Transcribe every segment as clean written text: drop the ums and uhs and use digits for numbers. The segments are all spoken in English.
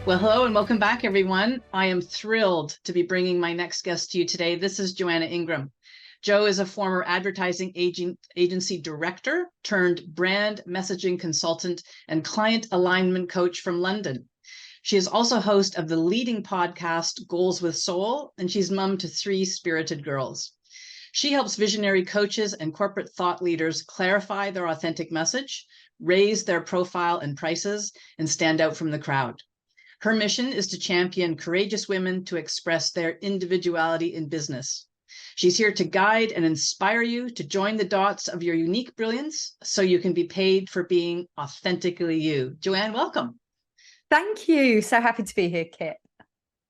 Well, hello and welcome back, everyone. I am thrilled to be bringing my next guest to you today. This is Joanna Ingram. Jo is a former advertising agency director turned brand messaging consultant and client alignment coach from London. She is also host of the leading podcast, Goals with Soul, and she's mom to 3 spirited girls. She helps visionary coaches and corporate thought leaders clarify their authentic message, raise their profile and prices, and stand out from the crowd. Her mission is to champion courageous women to express their individuality in business. She's here to guide and inspire you to join the dots of your unique brilliance so you can be paid for being authentically you. Joanne, welcome. Thank you. So happy to be here, Kit.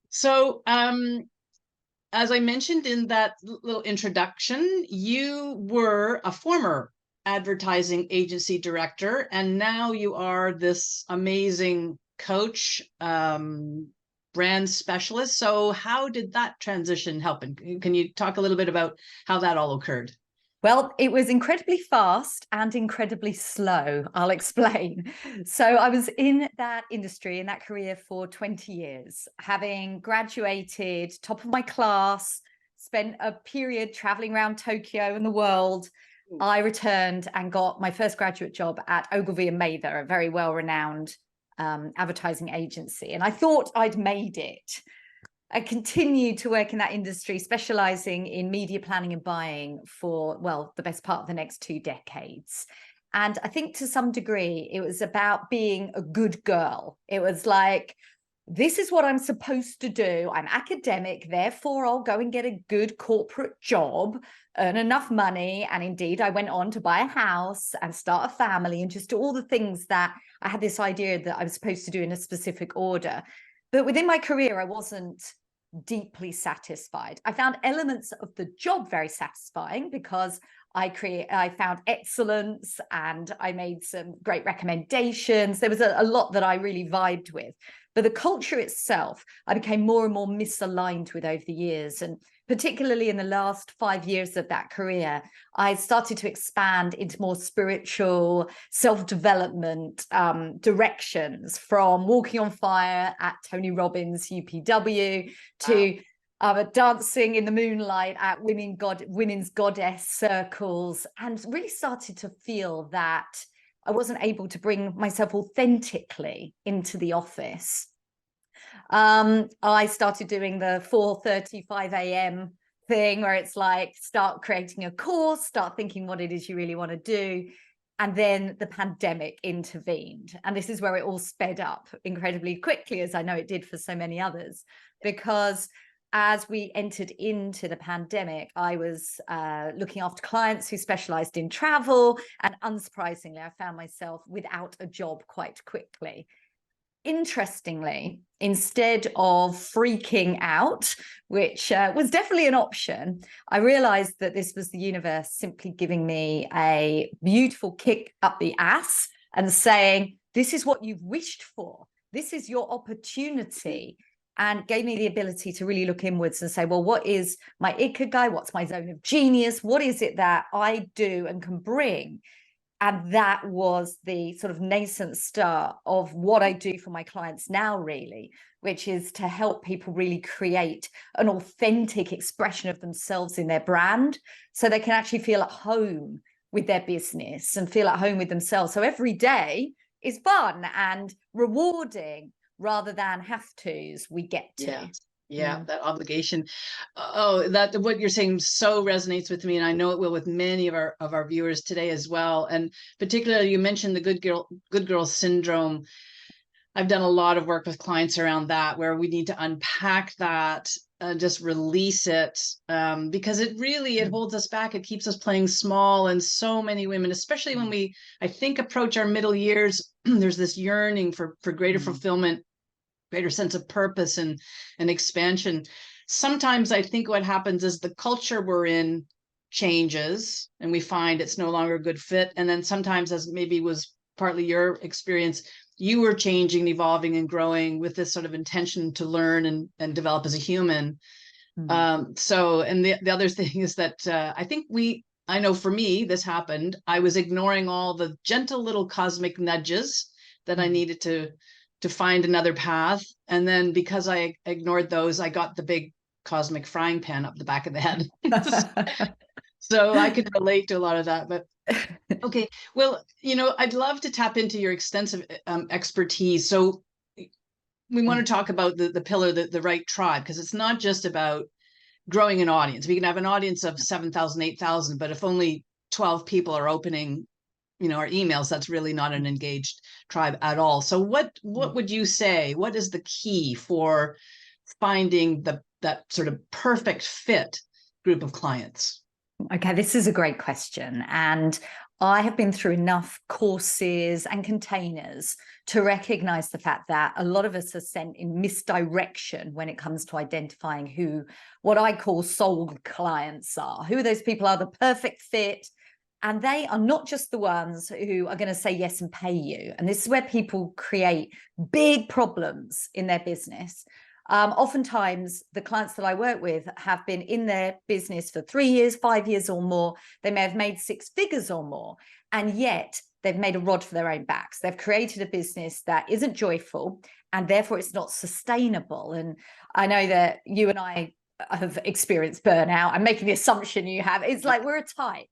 So, as I mentioned in that little introduction, you were a former advertising agency director, and now you are this amazing coach, brand specialist. So how did that transition happen? Can you talk a little bit about how that all occurred? Well, it was incredibly fast and incredibly slow. I'll explain. So I was in that industry, in that career for 20 years, having graduated top of my class, spent a period traveling around Tokyo and the world. I returned and got my first graduate job at Ogilvy and Mather, a very well-renowned advertising agency. And I thought I'd made it. I continued to work in that industry, specializing in media planning and buying for, well, the best part of the next 2 decades. And I think to some degree, it was about being a good girl. It was like, this is what I'm supposed to do. I'm academic, therefore I'll go and get a good corporate job, earn enough money. And indeed, I went on to buy a house and start a family and just do all the things that I had this idea that I was supposed to do in a specific order. But within my career, I wasn't deeply satisfied. I found elements of the job very satisfying because I found excellence and I made some great recommendations. There was a lot that I really vibed with. But the culture itself, I became more and more misaligned with over the years. And particularly in the last 5 years of that career, I started to expand into more spiritual self-development directions, from walking on fire at Tony Robbins' UPW to dancing in the moonlight at women's goddess circles, and really started to feel that I wasn't able to bring myself authentically into the office. I started doing the 4:35 a.m. thing, where it's like, start creating a course, start thinking what it is you really want to do. And then the pandemic intervened. And this is where it all sped up incredibly quickly, as I know it did for so many others, because as we entered into the pandemic, I was looking after clients who specialized in travel. And unsurprisingly, I found myself without a job quite quickly. Interestingly, instead of freaking out, which was definitely an option, I realized that this was the universe simply giving me a beautiful kick up the ass and saying, this is what you've wished for. This is your opportunity. And gave me the ability to really look inwards and say, well, what is my ikigai? What's my zone of genius? What is it that I do and can bring? And that was the sort of nascent start of what I do for my clients now, really, which is to help people really create an authentic expression of themselves in their brand, so they can actually feel at home with their business and feel at home with themselves. So every day is fun and rewarding, rather than have-tos we get to. Yeah, that obligation. Oh, that what you're saying so resonates with me, and I know it will with many of our viewers today as well. And particularly, you mentioned the good girl syndrome. I've done a lot of work with clients around that, where we need to unpack that and just release it, because it really, it holds us back. It keeps us playing small. And so many women, especially when we, I think, approach our middle years, there's this yearning for greater fulfillment, greater sense of purpose and expansion. Sometimes I think what happens is the culture we're in changes and we find it's no longer a good fit. And then sometimes, as maybe was partly your experience, you were changing, evolving, and growing with this sort of intention to learn and develop as a human. So, and the other thing is that I know for me, this happened. I was ignoring all the gentle little cosmic nudges that I needed to to find another path. And then because I ignored those, I got the big cosmic frying pan up the back of the head. So I could relate to a lot of that. But okay, well, I'd love to tap into your extensive expertise. So we want to talk about the pillar, the right tribe, because it's not just about growing an audience. We can have an audience of 7,000, 8,000, but if only 12 people are opening, our emails, that's really not an engaged tribe at all. So what would you say? What is the key for finding that sort of perfect fit group of clients? Okay, this is a great question. And I have been through enough courses and containers to recognize the fact that a lot of us are sent in misdirection when it comes to identifying who what I call soul clients are. Who those people are, the perfect fit. And they are not just the ones who are going to say yes and pay you. And this is where people create big problems in their business. Oftentimes, the clients that I work with have been in their business for 3 years, 5 years or more. They may have made 6 figures or more, and yet they've made a rod for their own backs. They've created a business that isn't joyful, and therefore it's not sustainable. And I know that you and I have experienced burnout. I'm making the assumption you have. It's like we're a type.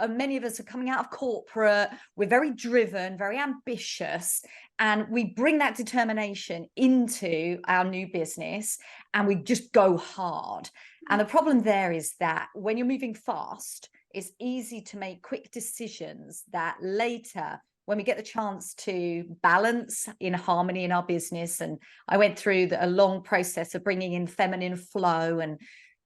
Many of us are coming out of corporate. We're very driven, very ambitious, and we bring that determination into our new business and we just go hard. And the problem there is that when you're moving fast, it's easy to make quick decisions that later, when we get the chance to balance in harmony in our business, and I went through a long process of bringing in feminine flow and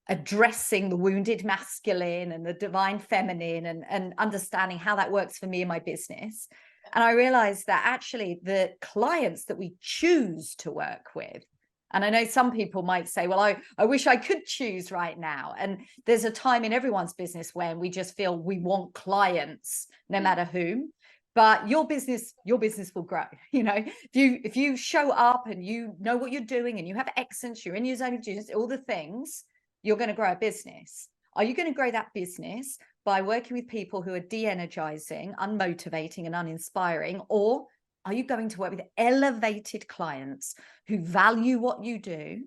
addressing the wounded masculine and the divine feminine, and understanding how that works for me in my business. And I realized that actually the clients that we choose to work with, and I know some people might say, well, I wish I could choose right now. And there's a time in everyone's business when we just feel we want clients, no matter whom. But your business will grow. If you show up and you know what you're doing and you have excellence, you're in your zone of genius, all the things, you're going to grow a business. Are you going to grow that business by working with people who are de-energizing, unmotivating, and uninspiring? Or are you going to work with elevated clients who value what you do,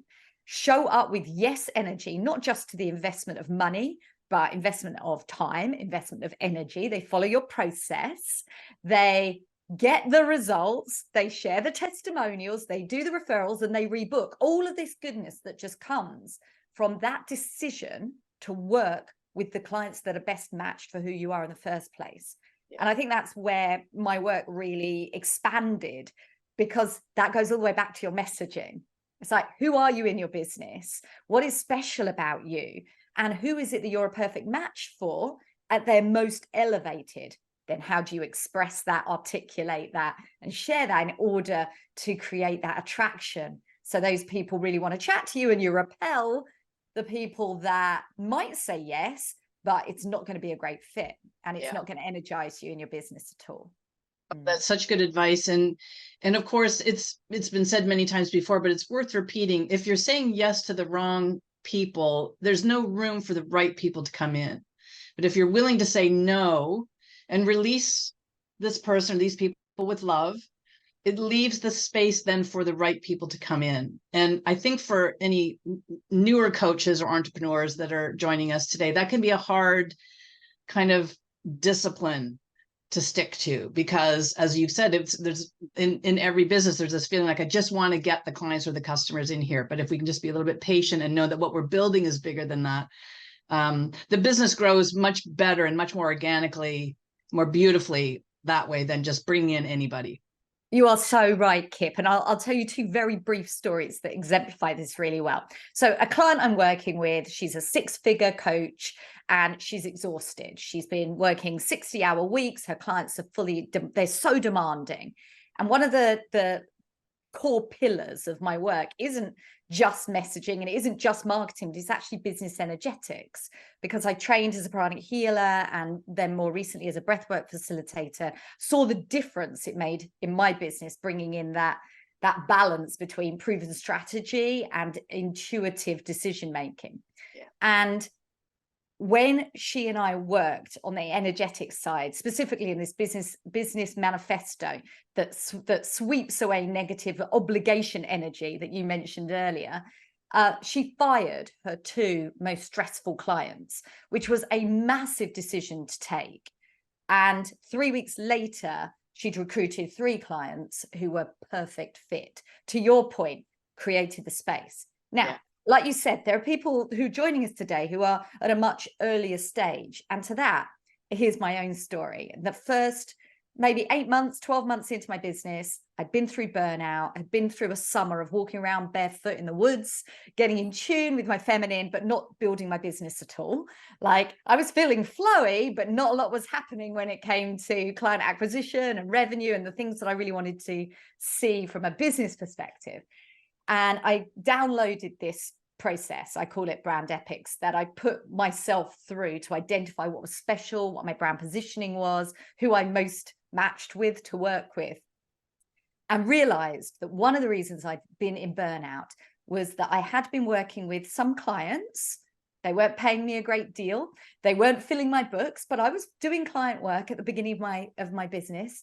show up with yes energy, not just to the investment of money, but investment of time, investment of energy? They follow your process. They get the results. They share the testimonials. They do the referrals, and they rebook. All of this goodness that just comes from that decision to work with the clients that are best matched for who you are in the first place. Yeah. And I think that's where my work really expanded, because that goes all the way back to your messaging. It's like, who are you in your business? What is special about you? And who is it that you're a perfect match for at their most elevated? Then how do you express that, articulate that, and share that in order to create that attraction? So those people really want to chat to you, and you repel the people that might say yes, but it's not going to be a great fit, and it's not going to energize you in your business at all. That's such good advice. And of course, it's been said many times before, but it's worth repeating. If you're saying yes to the wrong people, there's no room for the right people to come in. But if you're willing to say no and release this person or these people with love, it leaves the space then for the right people to come in. And I think for any newer coaches or entrepreneurs that are joining us today, that can be a hard kind of discipline to stick to, because as you've said, there's in every business, there's this feeling like, I just want to get the clients or the customers in here. But if we can just be a little bit patient and know that what we're building is bigger than that, the business grows much better and much more organically, more beautifully that way than just bringing in anybody. You are so right, Kip. And I'll tell you 2 very brief stories that exemplify this really well. So a client I'm working with, she's a 6-figure coach and she's exhausted. She's been working 60-hour weeks. Her clients are they're so demanding. And one of the core pillars of my work isn't just messaging, and it isn't just marketing, but it's actually business energetics, because I trained as a pranic healer and then more recently as a breathwork facilitator, saw the difference it made in my business, bringing in that balance between proven strategy and intuitive decision making. Yeah. And when she and I worked on the energetic side, specifically in this business manifesto that sweeps away negative obligation energy that you mentioned earlier, she fired her 2 most stressful clients, which was a massive decision to take. And 3 weeks later, she'd recruited 3 clients who were perfect fit. To your point, created the space. Now, like you said, there are people who are joining us today who are at a much earlier stage. And to that, here's my own story. The first maybe 8 months, 12 months into my business, I'd been through burnout. I'd been through a summer of walking around barefoot in the woods, getting in tune with my feminine, but not building my business at all. Like, I was feeling flowy, but not a lot was happening when it came to client acquisition and revenue and the things that I really wanted to see from a business perspective. And I downloaded this process, I call it brand epics, that I put myself through to identify what was special, what my brand positioning was, who I most matched with to work with, and realized that one of the reasons I'd been in burnout was that I had been working with some clients. They weren't paying me a great deal. They weren't filling my books, but I was doing client work at the beginning of my business,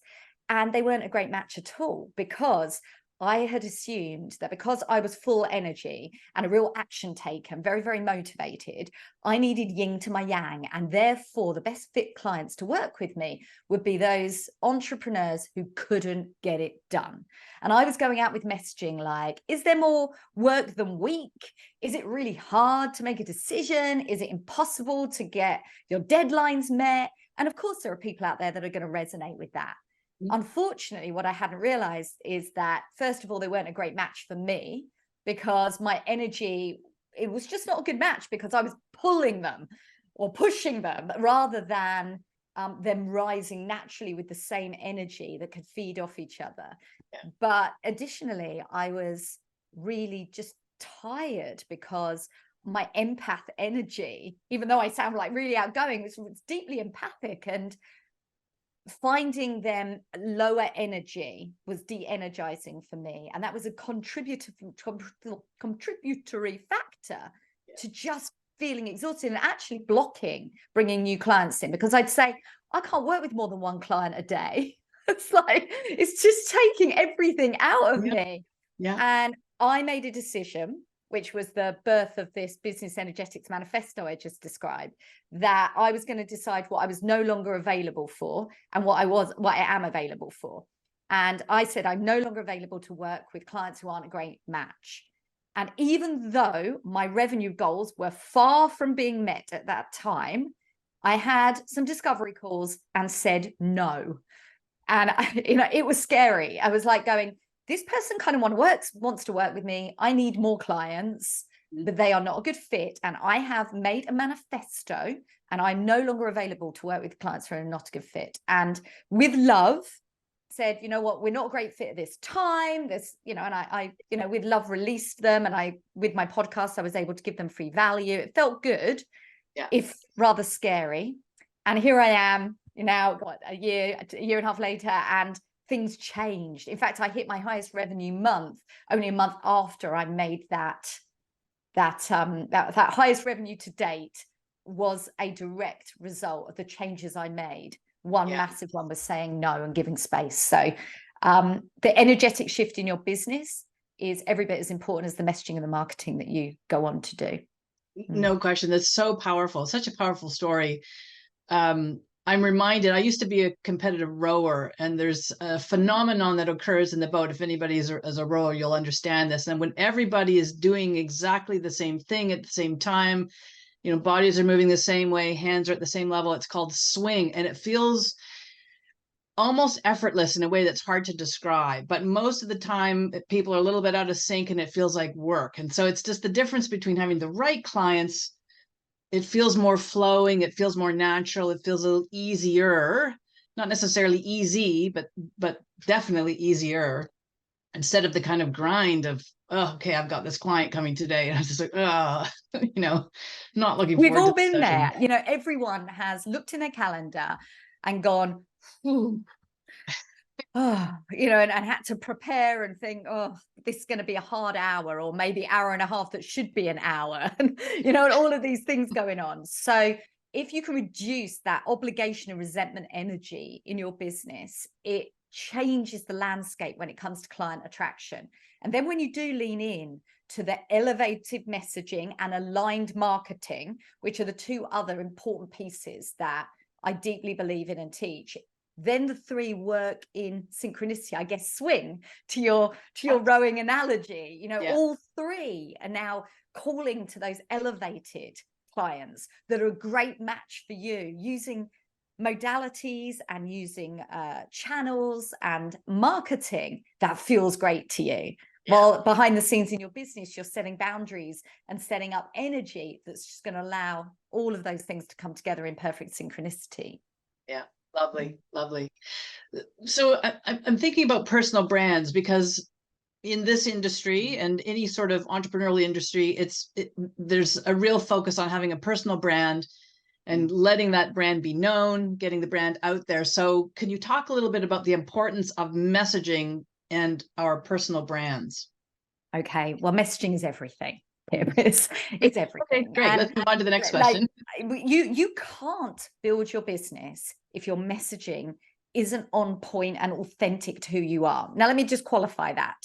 and they weren't a great match at all, because I had assumed that because I was full energy and a real action taker and very, very motivated, I needed yin to my yang. And therefore, the best fit clients to work with me would be those entrepreneurs who couldn't get it done. And I was going out with messaging like, is there more work than week? Is it really hard to make a decision? Is it impossible to get your deadlines met? And of course, there are people out there that are going to resonate with that. Unfortunately, what I hadn't realized is that, first of all, they weren't a great match for me, because my energy, it was just not a good match, because I was pulling them or pushing them rather than them rising naturally with the same energy that could feed off each other. Yeah. But additionally, I was really just tired, because my empath energy, even though I sound like really outgoing, was deeply empathic, and finding them lower energy was de-energizing for me. And that was a contributory factor to just feeling exhausted and actually blocking bringing new clients in, because I'd say, I can't work with more than 1 client a day. It's like, it's just taking everything out of me. And I made a decision, which was the birth of this business energetics manifesto I just described, that I was going to decide what I was no longer available for and what I am available for. And I said, I'm no longer available to work with clients who aren't a great match. And even though my revenue goals were far from being met at that time, I had some discovery calls and said no. And it was scary. I was like going, this person kind of wants to work with me. I need more clients, but they are not a good fit. And I have made a manifesto, and I'm no longer available to work with clients who are not a good fit. And with love, said, you know what, we're not a great fit at this time. And I with love released them. And with my podcast, I was able to give them free value. It felt good, if rather scary. And here I am, a year and a half later, and things changed. In fact, I hit my highest revenue month only a month after I made that highest revenue to date was a direct result of the changes I made. One massive one was saying no and giving space. So the energetic shift in your business is every bit as important as the messaging and the marketing that you go on to do. No question. That's so powerful. Such a powerful story. I'm reminded, I used to be a competitive rower, and there's a phenomenon that occurs in the boat. If anybody is a rower, you'll understand this. And when everybody is doing exactly the same thing at the same time, bodies are moving the same way, hands are at the same level, it's called swing. And it feels almost effortless in a way that's hard to describe. But most of the time, people are a little bit out of sync and it feels like work. And so it's just the difference between having the right clients. It feels more flowing. It feels more natural. It feels a little easier, not necessarily easy, but definitely easier, instead of the kind of grind of, oh, okay, I've got this client coming today. And I was just like, not looking forward to it. We've all been there. Everyone has looked in their calendar and gone, and had to prepare and think, oh, this is going to be a hard hour, or maybe hour and a half that should be an hour, and all of these things going on. So if you can reduce that obligation and resentment energy in your business, it changes the landscape when it comes to client attraction. And then when you do lean in to the elevated messaging and aligned marketing, which are the two other important pieces that I deeply believe in and teach, then the three work in synchronicity, I guess. Swing to your rowing analogy, Yeah. all three are now calling to those elevated clients that are a great match for you, using modalities and using channels and marketing that feels great to you. Yeah. While behind the scenes in your business, you're setting boundaries and setting up energy that's just going to allow all of those things to come together in perfect synchronicity. Yeah. Lovely. Lovely. So I'm thinking about personal brands, because in this industry and any sort of entrepreneurial industry, there's a real focus on having a personal brand and letting that brand be known, getting the brand out there. So can you talk a little bit about the importance of messaging and our personal brands? Okay, well, messaging is everything. It's everything. Okay, great. And let's move on to the next question. You can't build your business if your messaging isn't on point and authentic to who you are. Now, let me just qualify that.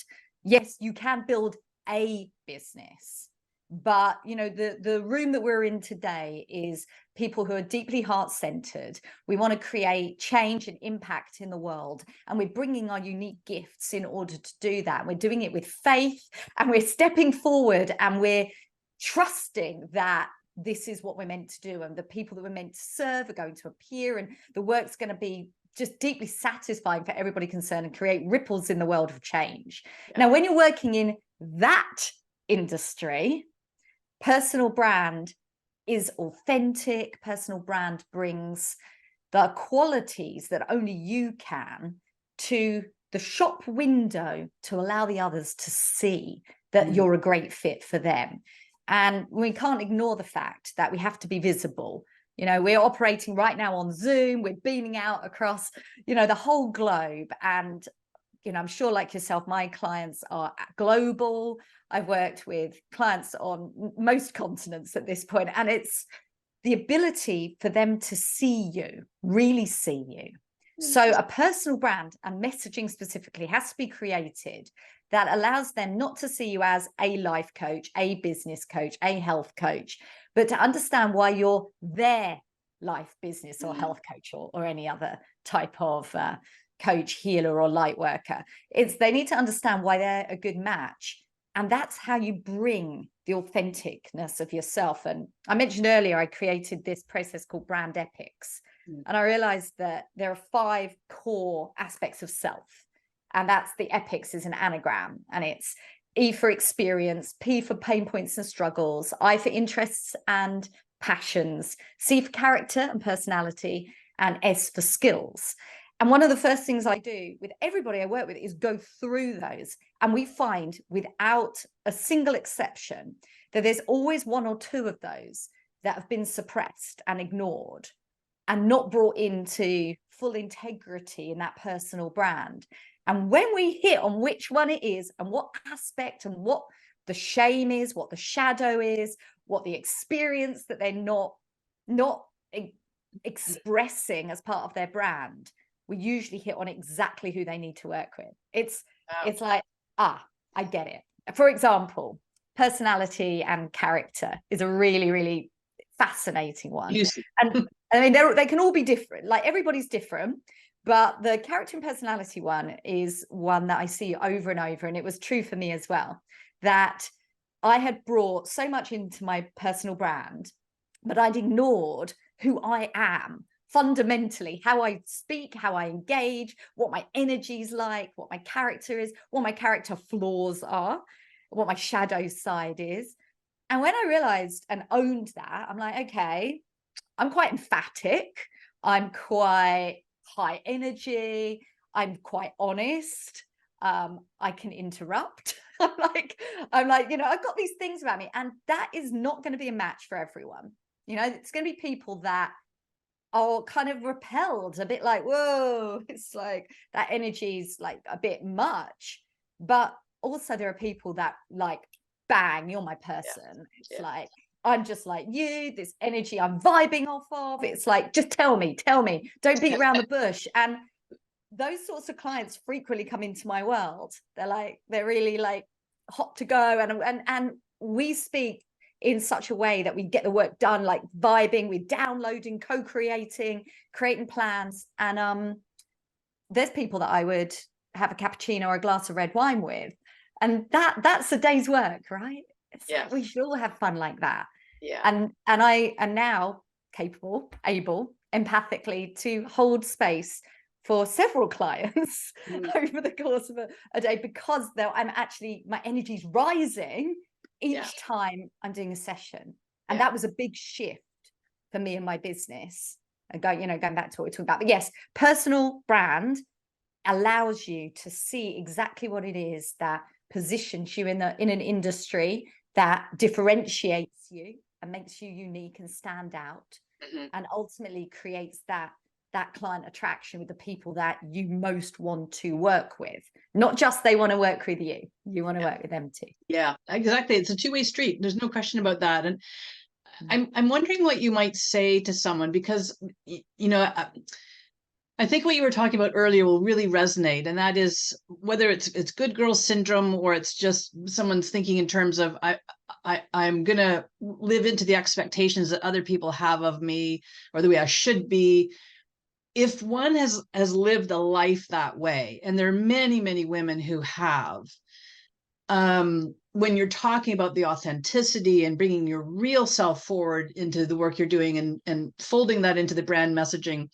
Yes, you can build a business, but the room that we're in today is people who are deeply heart-centered. We want to create change and impact in the world, and we're bringing our unique gifts in order to do that. We're doing it with faith, and we're stepping forward, and we're trusting that this is what we're meant to do, and the people that we're meant to serve are going to appear, and the work's going to be just deeply satisfying for everybody concerned and create ripples in the world of change. Yeah. Now, when you're working in that industry, personal brand is authentic. Personal brand brings the qualities that only you can to the shop window to allow the others to see that you're a great fit for them. And we can't ignore the fact that we have to be visible. We're operating right now on Zoom. We're beaming out across, the whole globe. And, I'm sure, like yourself, my clients are global. I've worked with clients on most continents at this point, and it's the ability for them to see you, really see you. So a personal brand and messaging specifically has to be created that allows them not to see you as a life coach, a business coach, a health coach, but to understand why you're their life, business, or health coach, or any other type of coach, healer, or light worker. They need to understand why they're a good match. And that's how you bring the authenticness of yourself. And I mentioned earlier, I created this process called brand epics. And I realized that there are 5 core aspects of self. And that's the epics is an anagram. And it's E for experience, P for pain points and struggles, I for interests and passions, C for character and personality, and S for skills. And one of the first things I do with everybody I work with is go through those. And we find, without a single exception, that there's always 1 or 2 of those that have been suppressed and ignored and not brought into full integrity in that personal brand. And when we hit on which one it is and what aspect and what the shame is, what the shadow is, what the experience that they're not expressing as part of their brand, we usually hit on exactly who they need to work with. It's like, I get it. For example, personality and character is a really, really fascinating one. And I mean, they can all be different. Like, everybody's different. But the character and personality one is one that I see over and over. And it was true for me as well, that I had brought so much into my personal brand, but I'd ignored who I am fundamentally, how I speak, how I engage, what my energy's like, what my character is, what my character flaws are, what my shadow side is. And when I realized and owned that, I'm like, okay, I'm quite emphatic. I'm quite high energy. I'm quite honest. I can interrupt. I'm like, I've got these things about me, and that is not going to be a match for everyone. It's going to be people that are kind of repelled, a bit like, whoa, it's like that energy's like a bit much. But also there are people that like, bang, you're my person. It's like, I'm just like you, this energy I'm vibing off of. It's like, just tell me, don't beat around the bush. And those sorts of clients frequently come into my world. They're really like hot to go. And we speak in such a way that we get the work done, like vibing, we're downloading, co-creating, creating plans. And there's people that I would have a cappuccino or a glass of red wine with. And that's a day's work, right? It's like we should all have fun like that. And I am now capable, able, empathically to hold space for several clients over the course of a day, because I'm actually, my energy's rising each time I'm doing a session. And that was a big shift for me and my business. And going back to what we're talking about. But yes, personal brand allows you to see exactly what it is that positions you in an industry, that differentiates you and makes you unique and stand out, and ultimately creates that client attraction with the people that you most want to work with. Not just they want to work with you, you want to work with them too. Yeah, exactly. It's a two-way street. There's no question about that. And I'm wondering what you might say to someone, because I think what you were talking about earlier will really resonate, and that is whether it's good girl syndrome, or it's just someone's thinking in terms of I'm gonna live into the expectations that other people have of me, or the way I should be. If one has lived a life that way, and there are many women who have, when you're talking about the authenticity and bringing your real self forward into the work you're doing, and folding that into the brand messaging,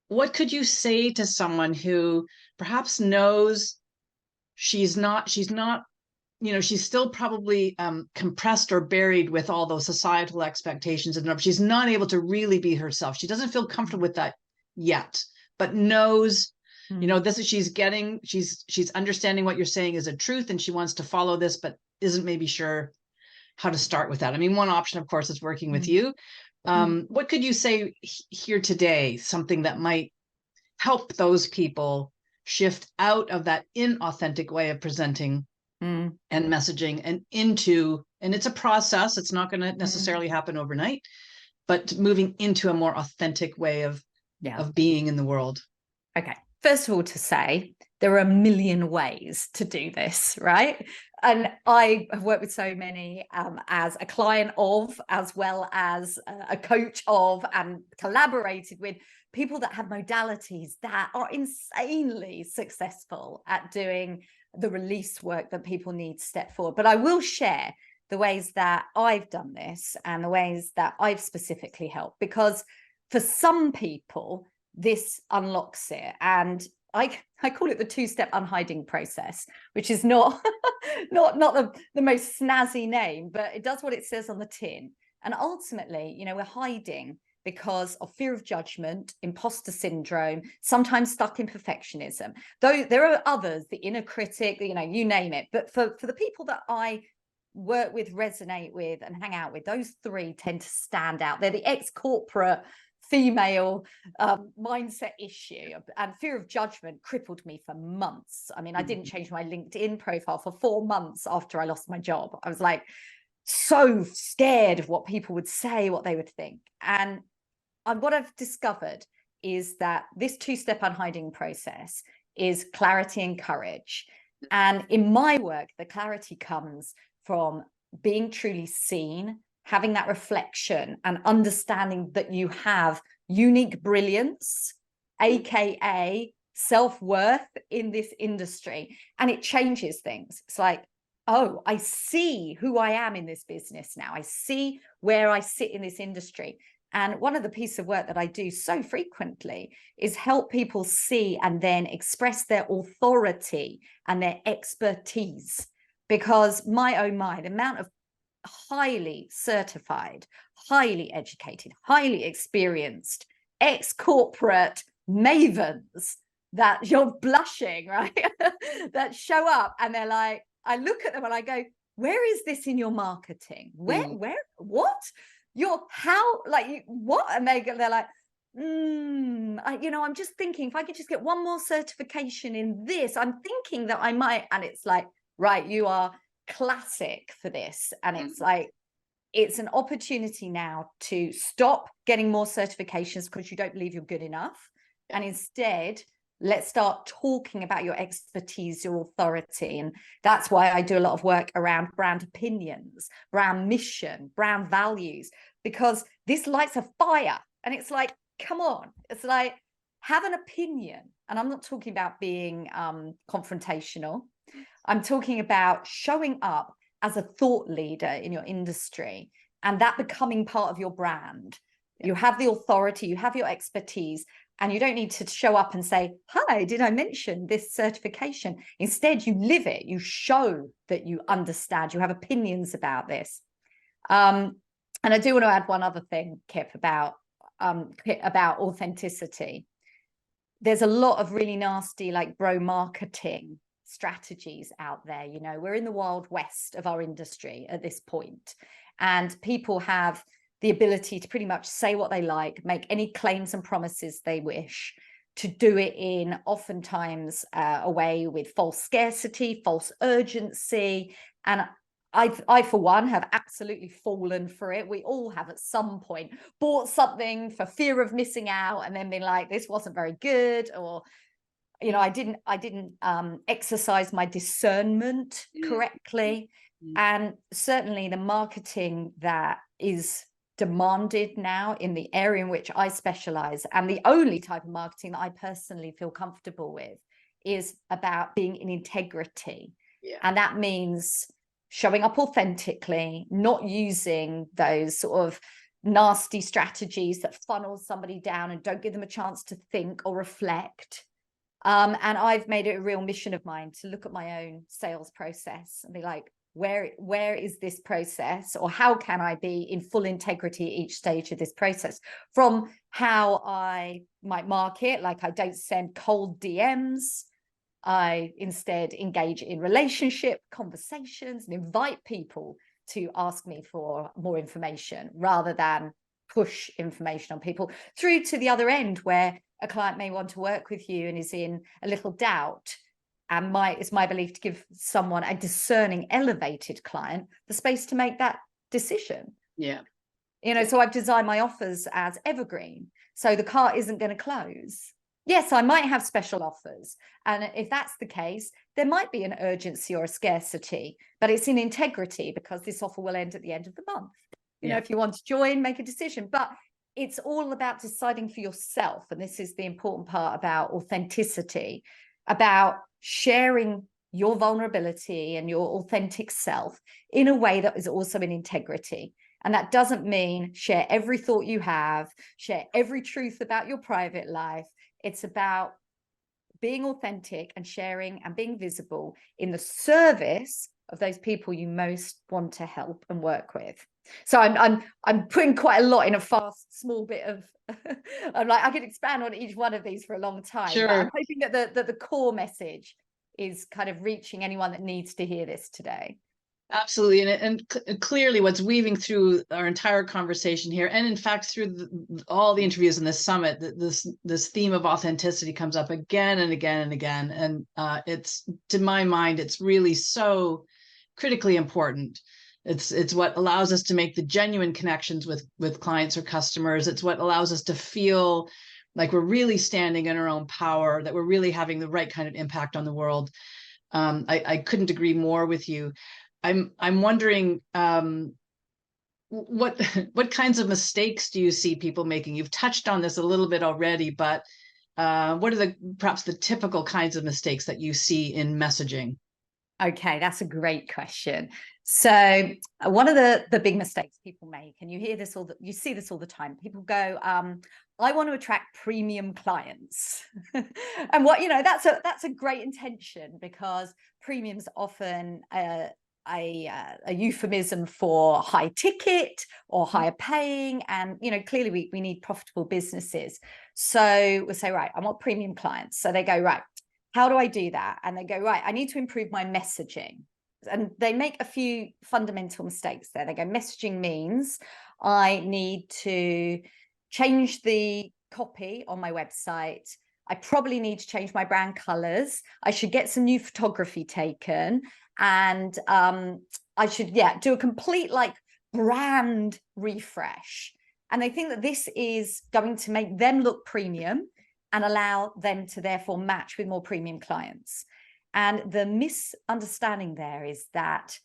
what could you say to someone who perhaps knows she's not, she's still probably compressed or buried with all those societal expectations, and she's not able to really be herself. She doesn't feel comfortable with that yet, but knows, this is, she's understanding what you're saying is a truth, and she wants to follow this, but isn't maybe sure how to start with that. I mean, one option, of course, is working with you. What could you say here today, something that might help those people shift out of that inauthentic way of presenting and messaging and into, and it's a process, it's not going to necessarily happen overnight, but moving into a more authentic way of being in the world? Okay. First of all, to say there are a million ways to do this, right? And I have worked with so many as a client of, as well as a coach of, and collaborated with people that have modalities that are insanely successful at doing the release work that people need to step forward. But I will share the ways that I've done this and the ways that I've specifically helped, because for some people, this unlocks it. And I call it the two-step unhiding process, which is not the most snazzy name, but it does what it says on the tin. And ultimately, we're hiding because of fear of judgment, imposter syndrome, sometimes stuck in perfectionism. Though there are others, the inner critic, you name it. But for the people that I work with, resonate with, and hang out with, those three tend to stand out. They're the ex-corporate female mindset issue, and fear of judgment crippled me for months. I mean, I didn't change my LinkedIn profile for 4 months after I lost my job. I was like so scared of what people would say, what they would think. And what I've discovered is that this two-step unhiding process is clarity and courage. And in my work, the clarity comes from being truly seen, having that reflection, and understanding that you have unique brilliance, aka self-worth, in this industry. And it changes things. It's like, oh, I see who I am in this business now. I see where I sit in this industry. And one of the pieces of work that I do so frequently is help people see and then express their authority and their expertise. Because my, oh my, the amount of highly certified, highly educated, highly experienced, ex-corporate mavens that you're blushing, right? that show up and they're like, I look at them and I go, where is this in your marketing? Where, what? You're how, like, what? And they're like, I'm just thinking if I could just get one more certification in this, I'm thinking that I might. And it's like, right, you are classic for this. And it's like, it's an opportunity now to stop getting more certifications because you don't believe you're good enough. And instead, let's start talking about your expertise, your authority. And that's why I do a lot of work around brand opinions, brand mission, brand values, because this lights a fire. And it's like, come on, it's like, have an opinion. And I'm not talking about being confrontational. I'm talking about showing up as a thought leader in your industry and that becoming part of your brand. You have the authority, you have your expertise, and you don't need to show up and say, hi, did I mention this certification? Instead, you live it. You show that you understand, you have opinions about this. And I do want to add one other thing, Kip, about authenticity. There's a lot of really nasty, like, bro marketing strategies out there. We're in the wild west of our industry at this point, and people have the ability to pretty much say what they like, make any claims and promises they wish, to do it in oftentimes a way with false scarcity, false urgency. And I, for one, have absolutely fallen for it. We all have at some point bought something for fear of missing out and then been like, this wasn't very good, or I didn't exercise my discernment correctly. And certainly the marketing that is demanded now in the area in which I specialize, and the only type of marketing that I personally feel comfortable with, is about being in integrity. And that means showing up authentically, not using those sort of nasty strategies that funnel somebody down and don't give them a chance to think or reflect. And I've made it a real mission of mine to look at my own sales process and be like, where is this process, or how can I be in full integrity at each stage of this process? From how I might market, like I don't send cold DMs. I instead engage in relationship conversations and invite people to ask me for more information rather than push information on people, through to the other end where a client may want to work with you and is in a little doubt. And it's my belief to give someone, a discerning, elevated client, the space to make that decision. So I've designed my offers as evergreen. So the cart isn't going to close. Yes, I might have special offers. And if that's the case, there might be an urgency or a scarcity, but it's in integrity because this offer will end at the end of the month. If you want to join, make a decision. But it's all about deciding for yourself. And this is the important part about authenticity, about sharing your vulnerability and your authentic self in a way that is also in integrity. And that doesn't mean share every thought you have, share every truth about your private life. It's about being authentic and sharing and being visible in the service of those people you most want to help and work with. So I'm putting quite a lot in a fast, small bit of, I'm like, I could expand on each one of these for a long time, but I'm hoping that the core message is kind of reaching anyone that needs to hear this today. Absolutely. And clearly what's weaving through our entire conversation here, and in fact, through all the interviews in this summit, this theme of authenticity comes up again and again and again. And it's, to my mind, it's really so critically important. It's what allows us to make the genuine connections with clients or customers. It's what allows us to feel like we're really standing in our own power, that we're really having the right kind of impact on the world. I couldn't agree more with you. I'm wondering, what kinds of mistakes do you see people making? You've touched on this a little bit already, but what are perhaps the typical kinds of mistakes that you see in messaging? Okay, that's a great question. So one of the big mistakes people make, and you see this all the time. People go, I want to attract premium clients. And that's a great intention, because premium's often a euphemism for high ticket or higher paying. And, clearly we need profitable businesses. So we'll say, right, I want premium clients. So they go, right, how do I do that? And they go, right, I need to improve my messaging. And they make a few fundamental mistakes there. They go, messaging means I need to change the copy on my website. I probably need to change my brand colors. I should get some new photography taken. And I should, do a complete like brand refresh. And they think that this is going to make them look premium and allow them to therefore match with more premium clients. And the misunderstanding there is that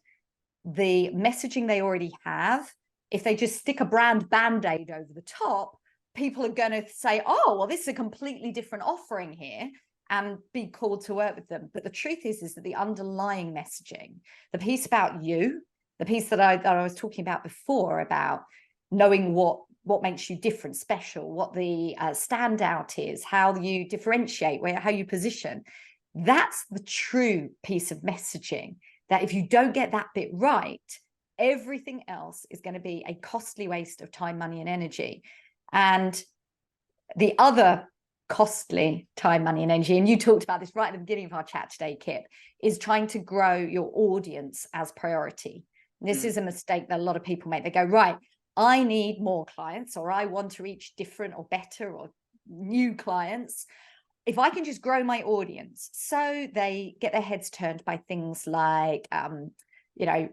the messaging they already have, if they just stick a brand band-aid over the top, people are going to say, oh, well, this is a completely different offering here, and be called to work with them. But the truth is that the underlying messaging, the piece about you, the piece that I was talking about before, about knowing what makes you different, special, what the standout is, how you differentiate, how you position, that's the true piece of messaging, that if you don't get that bit right, everything else is going to be a costly waste of time, money, and energy. And the other costly time, money, and energy, and you talked about this right at the beginning of our chat today, Kip, is trying to grow your audience as priority. This is a mistake that a lot of people make. They go, right, I need more clients, or I want to reach different or better or new clients. If I can just grow my audience. So they get their heads turned by things like,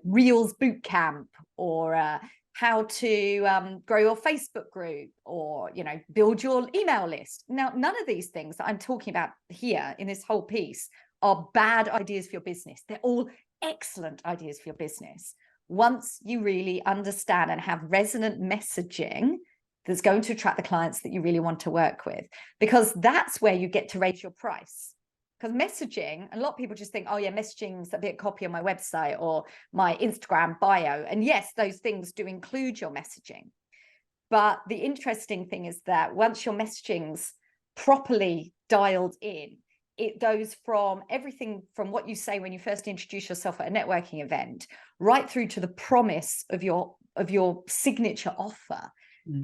Reels Bootcamp, or how to grow your Facebook group, or, build your email list. Now, none of these things that I'm talking about here in this whole piece are bad ideas for your business. They're all excellent ideas for your business. Once you really understand and have resonant messaging that's going to attract the clients that you really want to work with, because that's where you get to raise your price. Because messaging, a lot of people just think, oh yeah, messaging's a bit of copy on my website or my Instagram bio. And yes, those things do include your messaging. But the interesting thing is that once your messaging's properly dialed in, it goes from everything from what you say when you first introduce yourself at a networking event, right through to the promise of your signature offer.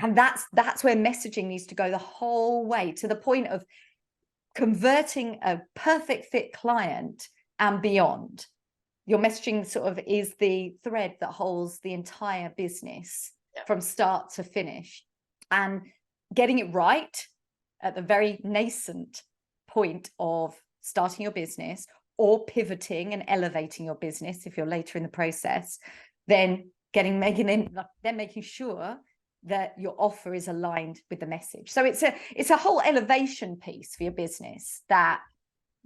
And that's where messaging needs to go the whole way, to the point of converting a perfect fit client and beyond. Your messaging sort of is the thread that holds the entire business from start to finish. And getting it right at the very nascent point of starting your business, or pivoting and elevating your business if you're later in the process, then making sure that your offer is aligned with the message. So it's a whole elevation piece for your business that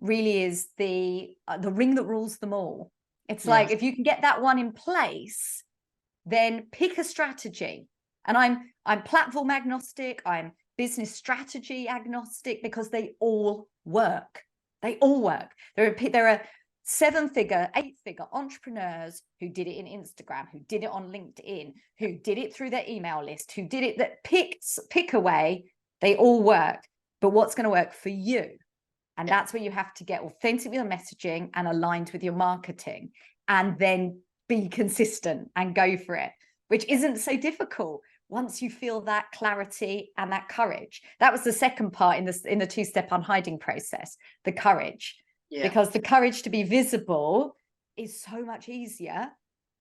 really is the ring that rules them all. It's like, if you can get that one in place, then pick a strategy. And I'm platform agnostic, I'm business strategy agnostic, because they all work. They all work. There are 7-figure, 8-figure entrepreneurs who did it in Instagram, who did it on LinkedIn, who did it through their email list, who did it, that pick away. They all work. But what's going to work for you? And that's where you have to get authentic with your messaging and aligned with your marketing, and then be consistent and go for it, which isn't so difficult once you feel that clarity and that courage. That was the second part in the 2-step unhiding process, the courage. Because the courage to be visible is so much easier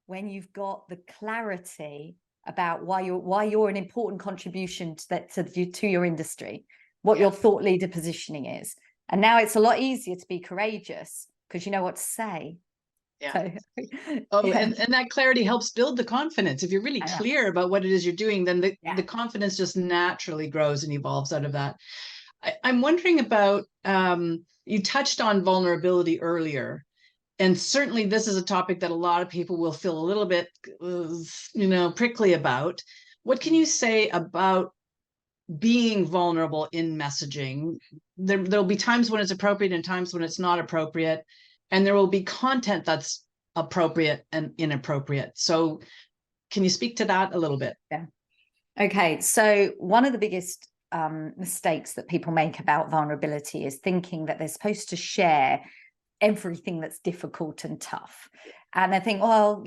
when you've got the clarity about why you're an important contribution to your industry, what your thought leader positioning is. And now it's a lot easier to be courageous because you know what to say. So, and that clarity helps build the confidence. If you're really clear about what it is you're doing, then the confidence just naturally grows and evolves out of that. I'm wondering about, you touched on vulnerability earlier, and certainly this is a topic that a lot of people will feel a little bit, prickly about. What can you say about being vulnerable in messaging? There'll be times when it's appropriate and times when it's not appropriate, and there will be content that's appropriate and inappropriate. So can you speak to that a little bit? Yeah. Okay. So one of the biggest mistakes that people make about vulnerability is thinking that they're supposed to share everything that's difficult and tough. And I think, well,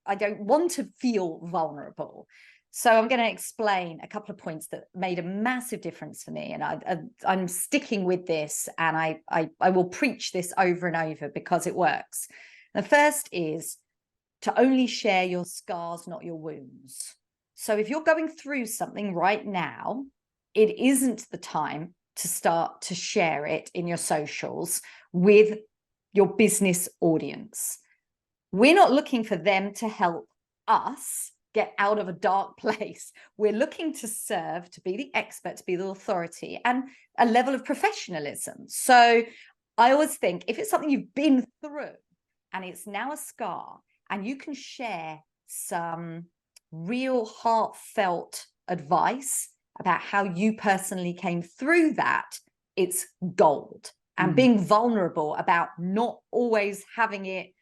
I don't want to feel vulnerable. So I'm going to explain a couple of points that made a massive difference for me. And I'm sticking with this, and I will preach this over and over because it works. The first is to only share your scars, not your wounds. So if you're going through something right now, it isn't the time to start to share it in your socials with your business audience. We're not looking for them to help us get out of a dark place. We're looking to serve, to be the expert, to be the authority, and a level of professionalism. So I always think if it's something you've been through and it's now a scar, and you can share some real heartfelt advice about how you personally came through that, it's gold. And being vulnerable about not always having it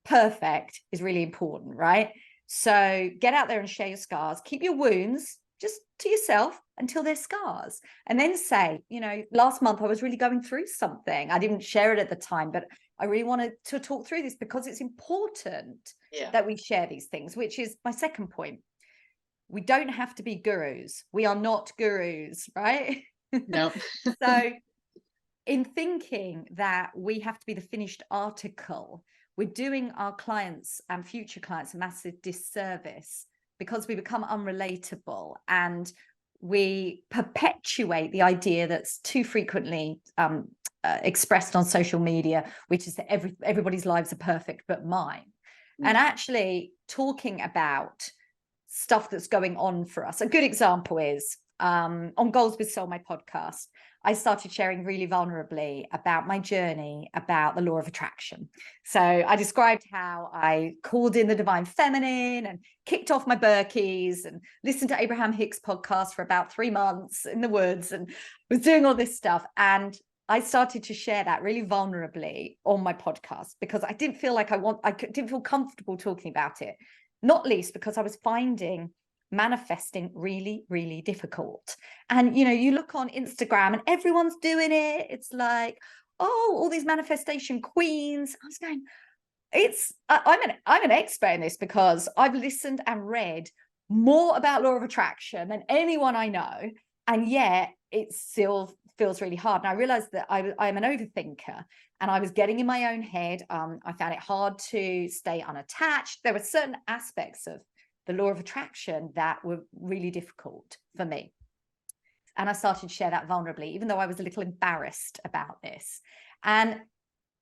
perfect is really important, right? So get out there and share your scars. Keep your wounds just to yourself until they're scars. And then say, you know, last month I was really going through something. I didn't share it at the time, but I really wanted to talk through this because it's important that we share these things, which is my second point. We don't have to be gurus. We are not gurus, right? No. So in thinking that we have to be the finished article, we're doing our clients and future clients a massive disservice because we become unrelatable and we perpetuate the idea that's too frequently expressed on social media, which is that everybody's lives are perfect but mine. And actually talking about stuff that's going on for us. A good example is on Goals with Soul, my podcast, I started sharing really vulnerably about my journey, about the law of attraction. So I described how I called in the divine feminine and kicked off my Berkeys and listened to Abraham Hicks' podcast for about 3 months in the woods and was doing all this stuff. And I started to share that really vulnerably on my podcast because I didn't feel like I didn't feel comfortable talking about it, not least because I was finding manifesting really, really difficult. And, you know, you look on Instagram and everyone's doing it. It's like, oh, all these manifestation queens. I was going, I'm an expert in this because I've listened and read more about law of attraction than anyone I know. And yet it still feels really hard. And I realized that I'm an overthinker and I was getting in my own head. I found it hard to stay unattached. There were certain aspects of the law of attraction that were really difficult for me. And I started to share that vulnerably, even though I was a little embarrassed about this. And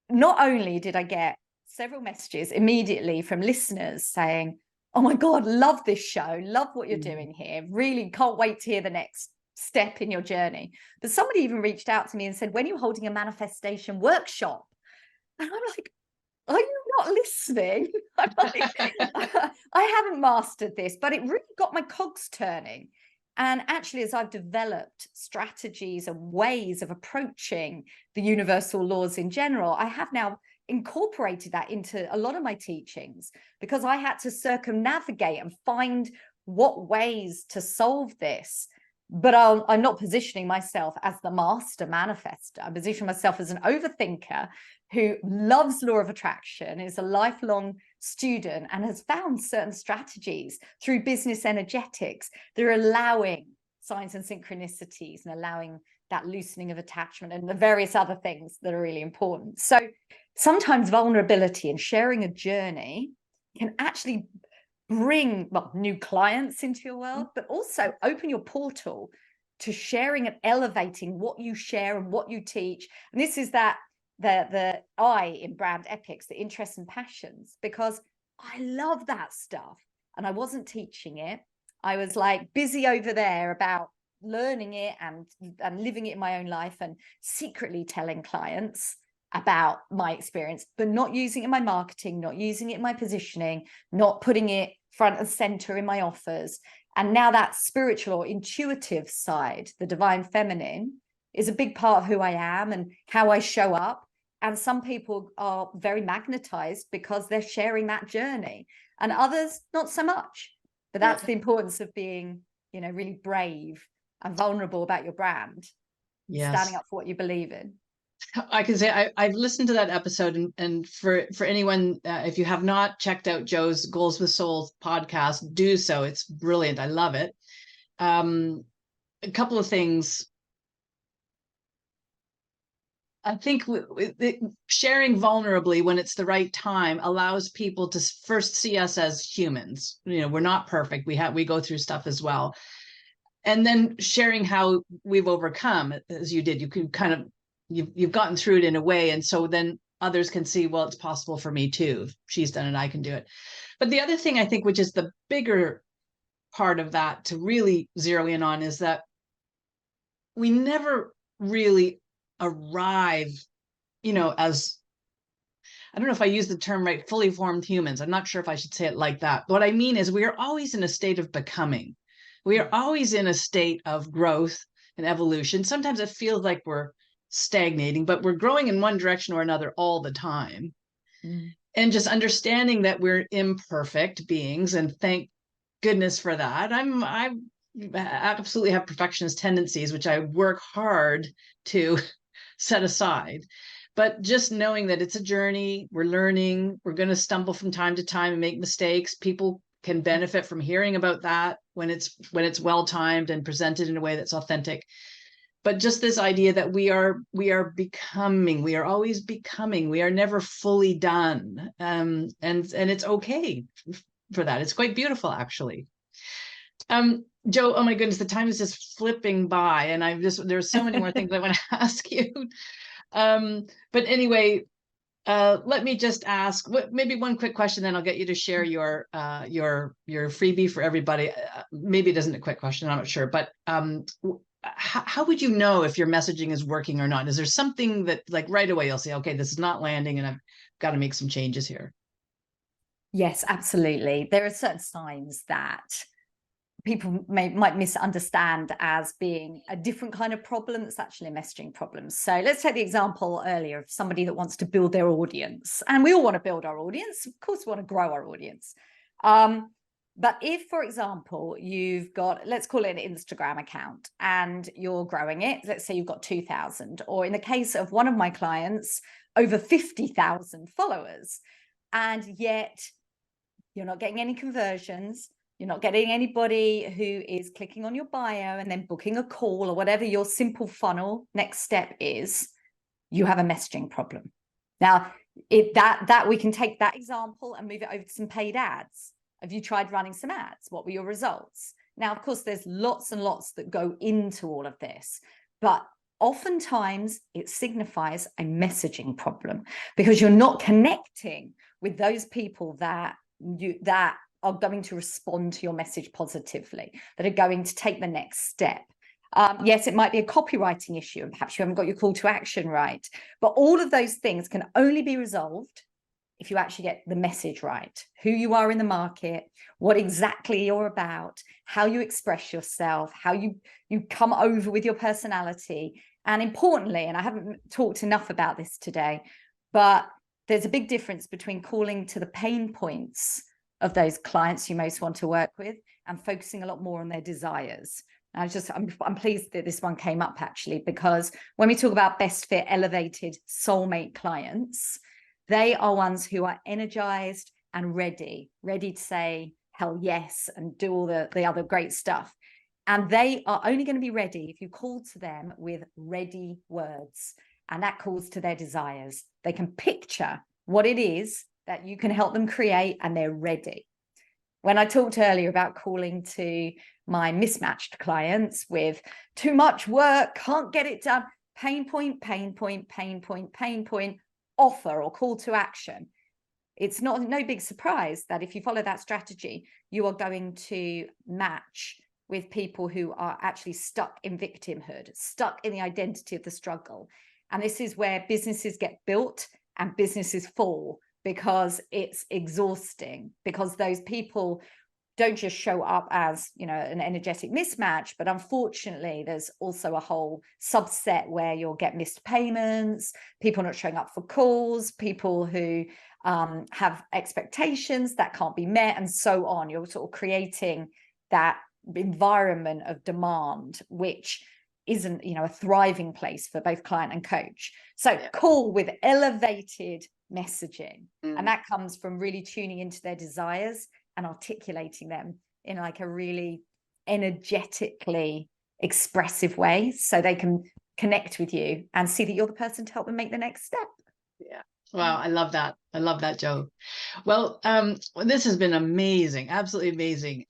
not only did I get several messages immediately from listeners saying, oh my God, love this show, love what you're doing here, really can't wait to hear the next step in your journey. But somebody even reached out to me and said, when are you holding a manifestation workshop? And I'm like, are you not listening? I'm like, I haven't mastered this, but it really got my cogs turning. And actually, as I've developed strategies and ways of approaching the universal laws in general, I have now incorporated that into a lot of my teachings because I had to circumnavigate and find what ways to solve this. But I'm not positioning myself as the master manifester. I position myself as an overthinker who loves law of attraction, is a lifelong student, and has found certain strategies through business energetics that are allowing signs and synchronicities and allowing that loosening of attachment and the various other things that are really important. So sometimes vulnerability and sharing a journey can actually bring new clients into your world, but also open your portal to sharing and elevating what you share and what you teach. And this is that the I in brand epics, the interests and passions, because I love that stuff. And I wasn't teaching it. I was like busy over there about learning it and living it in my own life and secretly telling clients about my experience, but not using it in my marketing, not using it in my positioning, not putting it front and center in my offers. And now that spiritual or intuitive side, the divine feminine, is a big part of who I am and how I show up. And some people are very magnetized because they're sharing that journey, and others not so much. But that's the importance of being, you know, really brave and vulnerable about your brand, standing up for what you believe in. I can say I've listened to that episode, and for anyone, if you have not checked out Joe's Goals with Soul podcast, do so. It's brilliant. I love it. A couple of things. I think sharing vulnerably when it's the right time allows people to first see us as humans. You know, we're not perfect. We go through stuff as well. and then sharing how we've overcome, as you did. You can kind of, you've gotten through it in a way, and so then others can see, well, it's possible for me too. If she's done it, I can do it. But the other thing I think, which is the bigger part of that to really zero in on, is that we never really arrive, as, I don't know if I use the term right, fully formed humans. I'm not sure if I should say it like that. What I mean is we are always in a state of becoming. We are always in a state of growth and evolution. Sometimes it feels like we're stagnating, but we're growing in one direction or another all the time. Mm. And just understanding that we're imperfect beings, and thank goodness for that. I absolutely have perfectionist tendencies, which I work hard to set aside. But just knowing that it's a journey, we're learning, we're going to stumble from time to time and make mistakes. People can benefit from hearing about that when it's well timed and presented in a way that's authentic. But just this idea that we are becoming, we are always becoming, we are never fully done, and it's okay for that. It's quite beautiful, actually. Joe, oh my goodness, the time is just flipping by, and there's so many more things I want to ask you. But anyway, let me just ask maybe one quick question, then I'll get you to share your freebie for everybody. Maybe it isn't a quick question, I'm not sure, but how would you know if your messaging is working or not? Is there something that, like, right away you'll say, okay, this is not landing and I've got to make some changes here? Yes, absolutely. There are certain signs that people might misunderstand as being a different kind of problem that's actually a messaging problem. So let's take the example earlier of somebody that wants to build their audience. And we all want to build our audience. Of course, we want to grow our audience. But if, for example, you've got, let's call it an Instagram account, and you're growing it, let's say you've got 2,000, or in the case of one of my clients, over 50,000 followers, and yet you're not getting any conversions, you're not getting anybody who is clicking on your bio and then booking a call or whatever your simple funnel next step is, you have a messaging problem. Now, that we can take that example and move it over to some paid ads. Have you tried running some ads? What were your results? Now, of course, there's lots and lots that go into all of this, but oftentimes it signifies a messaging problem because you're not connecting with those people that are going to respond to your message positively, that are going to take the next step. Yes, it might be a copywriting issue, and perhaps you haven't got your call to action right, but all of those things can only be resolved if you actually get the message right, who you are in the market, what exactly you're about, how you express yourself, how you come over with your personality. And importantly, and I haven't talked enough about this today, but there's a big difference between calling to the pain points of those clients you most want to work with and focusing a lot more on their desires. I'm pleased that this one came up, actually, because when we talk about best fit, elevated soulmate clients, they are ones who are energized and ready to say hell yes and do all the other great stuff. And they are only going to be ready if you call to them with ready words, and that calls to their desires. They can picture what it is that you can help them create, and they're ready. When I talked earlier about calling to my mismatched clients with too much work, can't get it done, pain point, pain point, pain point, pain point, offer or call to action, it's no big surprise that if you follow that strategy, you are going to match with people who are actually stuck in victimhood, stuck in the identity of the struggle. And this is where businesses get built and businesses fall, because it's exhausting, because those people don't just show up as, an energetic mismatch, but unfortunately there's also a whole subset where you'll get missed payments, people not showing up for calls, people who have expectations that can't be met, and so on. You're sort of creating that environment of demand, which isn't, a thriving place for both client and coach. So call with elevated messaging, and that comes from really tuning into their desires and articulating them in like a really energetically expressive way, so they can connect with you and see that you're the person to help them make the next step. Yeah. Wow, I love that. I love that, Joe. Well, this has been amazing, absolutely amazing.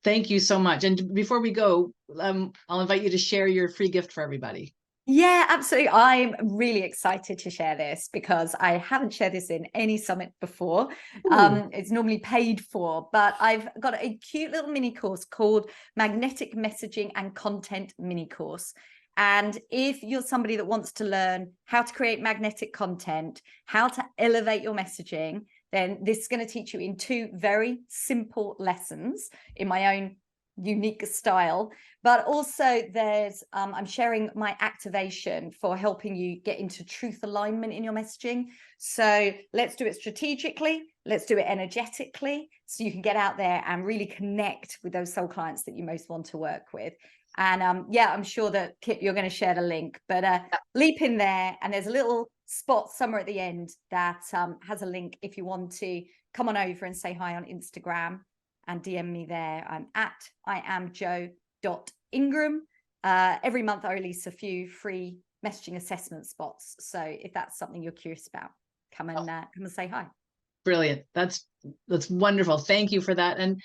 Thank you so much. And before we go, I'll invite you to share your free gift for everybody. Yeah, absolutely. I'm really excited to share this because I haven't shared this in any summit before. Ooh. It's normally paid for, but I've got a cute little mini course called Magnetic Messaging and Content Mini Course. And if you're somebody that wants to learn how to create magnetic content, how to elevate your messaging, then this is going to teach you in 2 very simple lessons in my own unique style. But also there's I'm sharing my activation for helping you get into truth alignment in your messaging. So let's do it strategically, let's do it energetically, so you can get out there and really connect with those soul clients that you most want to work with. And yeah, I'm sure that Kip, you're going to share the link, but leap in there, and there's a little spot somewhere at the end that has a link if you want to come on over and say hi on Instagram and DM me there. I'm at iamjo.ingram. Every month I release a few free messaging assessment spots. So if that's something you're curious about, come and say hi. Brilliant. That's wonderful. Thank you for that. And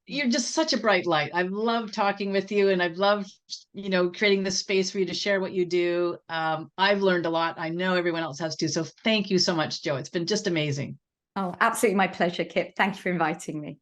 you're just such a bright light. I've loved talking with you, and I've loved, creating this space for you to share what you do. I've learned a lot. I know everyone else has too. So thank you so much, Joe. It's been just amazing. Oh, absolutely my pleasure, Kip. Thank you for inviting me.